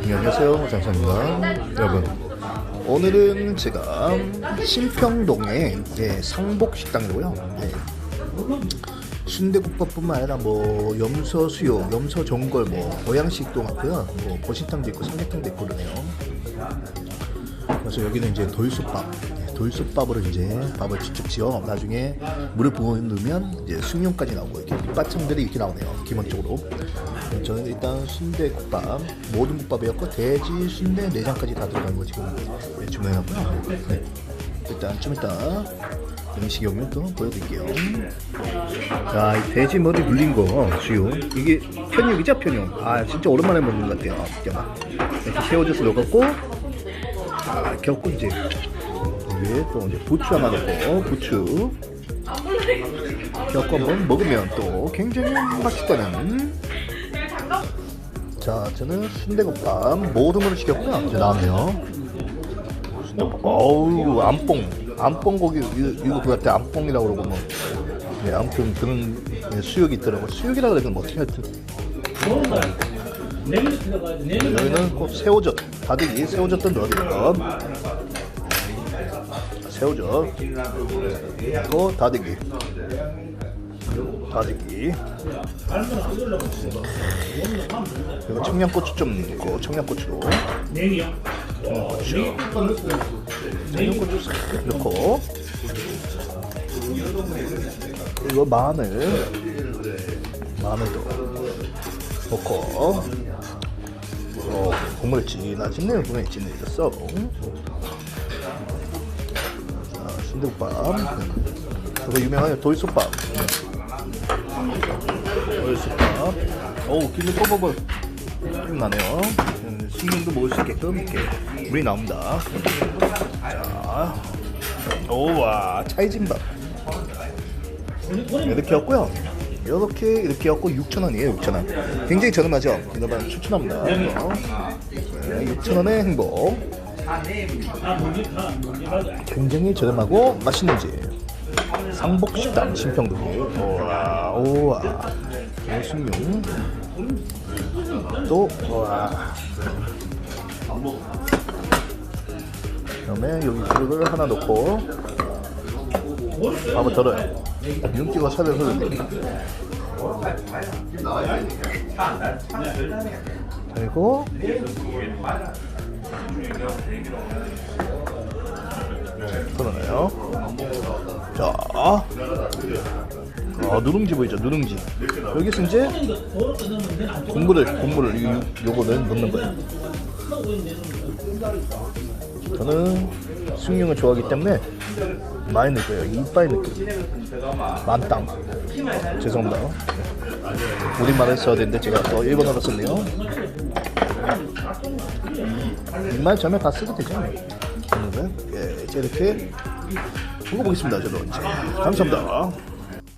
네, 안녕하세요, 장사입니다. 여러분, 오늘은 제가 신평동에 이제 상복식당이고요. 네. 순대국밥뿐만 아니라 뭐 염소수육, 염소전골, 뭐 보양식도 많고요. 뭐 보신탕도 있고 삼계탕도 있고 그러네요. 그래서 여기는 이제 돌솥밥, 돌솥밥으로 이제 밥을 직접 지어 나중에 물을 부어 넣으면 이제 숭늉까지 나오고 이렇게 밑반찬들이 이렇게 나오네요. 기본적으로 저는 일단 순대국밥, 모든 국밥이었고 돼지, 순대, 내장까지 다 들어간 거 지금 주문해놨고요. 네. 일단 좀 이따 음식이 오면 또 보여드릴게요. 자, 이 돼지 머리 눌린 거 수육, 이게 편육이죠, 편육. 아, 진짜 오랜만에 먹는 것 같아요. 이렇게 새우젓을 넣어갖고 겹고 이제 위에 또 이제 부추 하나 넣고 부추 겹고 한번 먹으면 또 굉장히 맛있다는. 자, 저는 순대국밥 모든 걸 시켰고요. 이제 나왔네요. 순대국밥. 어우, 안뽕고기, 이거 그 같아. 안뽕이라고 그러고 뭐. 네, 아무튼 그런 수육이 있더라고. 수육이라 그래도 뭐 어떻게 하여튼. 여기는 꼭 새우젓, 다대기, 새우젓도 넣어드릴게요. 새우젓, 그리고 다대기. 그리고 청양고추 좀 넣고, 청양고추 싹 넣고, 그리고 마늘도 넣고, 국물을 진하시네요. 국물이 진해졌어. 자, 순대국밥. 그리고 유명한 돌솥밥. 어우, 기름 뽀뽀뽀 기름 나네요. 식용도 먹을 수 있게끔 이렇게 물이 나옵니다. 자, 오와, 찰진밥 이렇게 였고요. 이렇게 였고 6,000원이에요. 6,000원. 굉장히 저렴하죠. 여러분 추천합니다. 네, 6,000원의 행복. 굉장히 저렴하고 맛있는 집 상복식당 신평동에. 오와, 숭늉 또, 와, 그다음에 여기 그릇을 하나 넣고 밥을 덜어요. 윤기가 살을 흐르네. 그리고 그러네요. 자, 누룽지 보이죠? 누룽지. 여기서 이제 국물을 요거는 넣는 거예요. 저는 숭늉을 좋아하기 때문에 많이 넣을 거예요. 이빨 느낌. 만땅. 죄송합니다. 우리말을 써야 되는데 제가 또 일본어로 썼네요. 이말 저면 다 쓰도 되죠. 그러면 이제 이렇게 먹어보겠습니다. 저도 이제 감사합니다.